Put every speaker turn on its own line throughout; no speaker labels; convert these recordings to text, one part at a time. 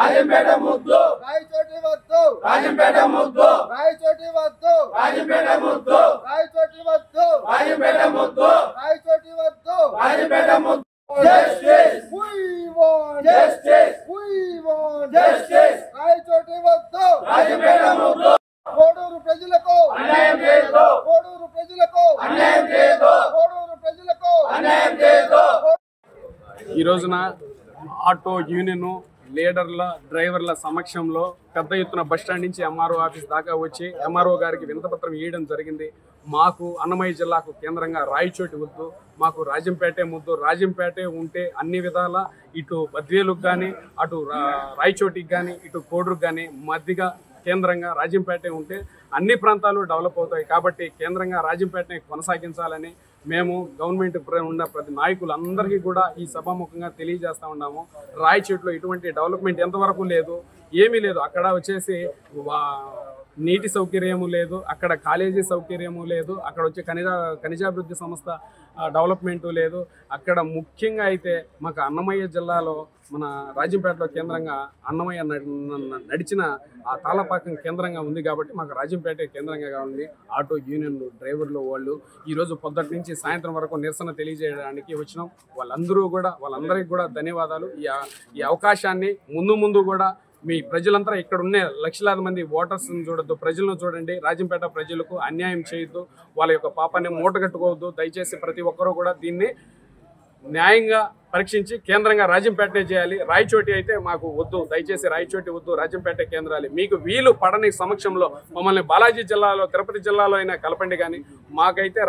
రాజంపేట ముద్దు రాయచోటి వద్దు రాజంపేట ముద్దు రాయచోటి వద్దు రాజంపేట ముద్దు రాయచోటి వద్దు రాజంపేట ముద్దు రాయచోటి వద్దు రాజంపేట ముద్దు justice we want justice we want justice Rayachoti వద్దు రాజంపేట ముద్దు కోడూరు ప్రజలకు అన్యాయం చేయదు కోడూరు ప్రజలకు అన్యాయం చేయదు కోడూరు ప్రజలకు అన్యాయం చేయదు
ఈ రోజున ఆటో యూనియన్ లీడర్ల డ్రైవర్ల సమక్షంలో పెద్ద ఎత్తున బస్టాండ్ నుంచి ఎంఆర్ఓ ఆఫీస్ దాకా వచ్చి ఎంఆర్ఓ గారికి వినతిపత్రం ఇవ్వడం జరిగింది. మాకు అన్నమయ్య జిల్లాకు కేంద్రంగా రాయచోటి వద్దు, మాకు రాజంపేటే ముద్దు. రాజంపేటే ఉంటే అన్ని విధాల ఇటు బద్వేలుకు కానీ అటు రాయచోటికి కానీ ఇటు కోడూరుకు కానీ మధ్యగా కేంద్రంగా రాజంపేటే ఉంటే అన్ని ప్రాంతాలు డెవలప్ అవుతాయి. కాబట్టి కేంద్రంగా రాజంపేటని కొనసాగించాలని మేము గవర్నమెంట్ ఉన్న ప్రతి నాయకులందరికీ కూడా ఈ సభాముఖంగా తెలియజేస్తూ ఉన్నాము. రాయచోటిలో ఇటువంటి డెవలప్మెంట్ ఎంతవరకు లేదు, ఏమీ లేదు. అక్కడ వచ్చేసి నీటి సౌకర్యము లేదు, అక్కడ కాలేజీ సౌకర్యము లేదు, అక్కడ వచ్చే ఖనిజాభివృద్ధి సంస్థ డెవలప్మెంటు లేదు. అక్కడ ముఖ్యంగా అయితే మాకు అన్నమయ్య జిల్లాలో మన రాజంపేటలో కేంద్రంగా అన్నమయ్య నడిచిన ఆ తాళపాకం కేంద్రంగా ఉంది కాబట్టి మాకు రాజంపేట కేంద్రంగా ఉంది. ఆటో యూనియన్ డ్రైవర్లు వాళ్ళు ఈరోజు పొద్దుటి నుంచి సాయంత్రం వరకు నిరసన తెలియజేయడానికి వచ్చినాం. వాళ్ళందరికీ కూడా ధన్యవాదాలు. ఈ అవకాశాన్ని ముందు కూడా మీ ప్రజలంతా ఇక్కడ ఉన్న లక్షలాది మంది ఓటర్స్ని చూడొద్దు, ప్రజలను చూడండి. రాజంపేట ప్రజలకు అన్యాయం చేయొద్దు, వాళ్ళ యొక్క పాపాన్ని మూటగట్టుకోవద్దు. దయచేసి ప్రతి ఒక్కరూ కూడా దీన్ని న్యాయంగా పరీక్షించి కేంద్రంగా రాజంపేటనే చేయాలి. రాయచోటి అయితే మాకు వద్దు, దయచేసి రాయచోటి వద్దు, రాజంపేట కేంద్రాలు. మీకు వీలు పడని సమక్షంలో మమ్మల్ని బాలాజీ జిల్లాలో తిరుపతి జిల్లాలో అయినా కలపండి, కానీ మాకైతే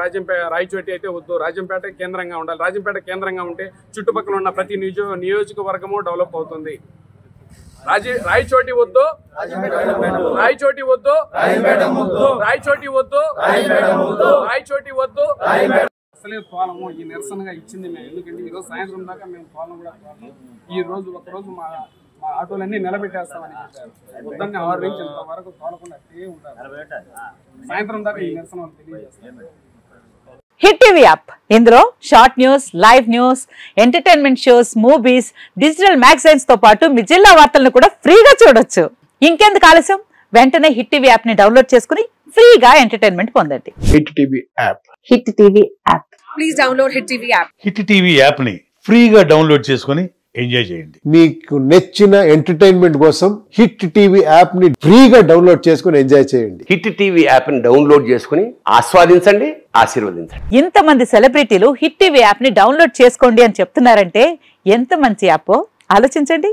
రాయచోటి అయితే వద్దు. రాజంపేట కేంద్రంగా ఉండాలి. రాజంపేట కేంద్రంగా ఉంటే చుట్టుపక్కల ఉన్న ప్రతి నియోజకవర్గము డెవలప్ అవుతుంది. రాయచోటి వద్దు, రాయచోటి వద్దు, రాయచోటి వద్దు, రాయచోటి వద్దు. అసలే తోలము ఈ నిరసనగా ఇచ్చింది మేము. ఎందుకంటే ఈరోజు సాయంత్రం దాకా మేము తోలం కూడా తోలము. ఈ రోజు ఒకరోజు మా ఆటోలన్నీ నిలబెట్టేస్తామని చెప్పారు. పొద్దున్నే 6 నుంచి ఇంతవరకు తోలకుండా అట్టే ఉంటారు. సాయంత్రం దాకా ఈ నిరసన తెలియజేస్తారు.
హిట్ టీవీ యాప్, ఇందులో short news, live news, entertainment shows, movies, digital magazines తో పాటు మీ జిల్లా వార్తలను కూడా ఫ్రీగా చూడొచ్చు. ఇంకెందుకు ఆలస్యం, వెంటనే హిట్ టీవీ యాప్ ని డౌన్లోడ్ చేసుకుని ఫ్రీగా ఎంటర్టైన్మెంట్ పొందండి.
Hit TV app,
hit TV app,
please download hit TV app.
Hit TV app ని ఫ్రీగా డౌన్లోడ్ చేసుకుని ఎంజాయ్ చేయండి.
మీకు నచ్చిన ఎంటర్టైన్మెంట్ కోసం హిట్ టీవీ యాప్ ని ఫ్రీగా డౌన్లోడ్ చేసుకుని ఎంజాయ్ చేయండి.
హిట్ టీవీ యాప్ ని డౌన్లోడ్ చేసుకుని ఆస్వాదించండి, ఆశీర్వదించండి.
ఇంతమంది సెలబ్రిటీలు హిట్ టీవీ యాప్ ని డౌన్లోడ్ చేసుకోండి అని చెప్తున్నారంటే ఎంత మంచి యాప్ ఆలోచించండి.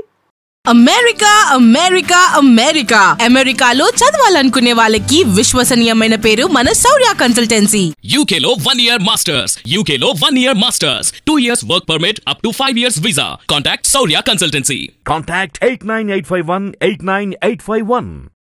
అమెరికా అమెరికా అమెరికా అమెరికాలో చదవాలనుకునే వాళ్ళకి విశ్వసనీయమైన పేరు మన శౌర్య కన్సల్టెన్సీ.
UK లో 1 year masters, UK లో 1 year masters, 2 years work permit up to 5 years visa. Contact Shaurya Consultancy.
Contact 89851 89851.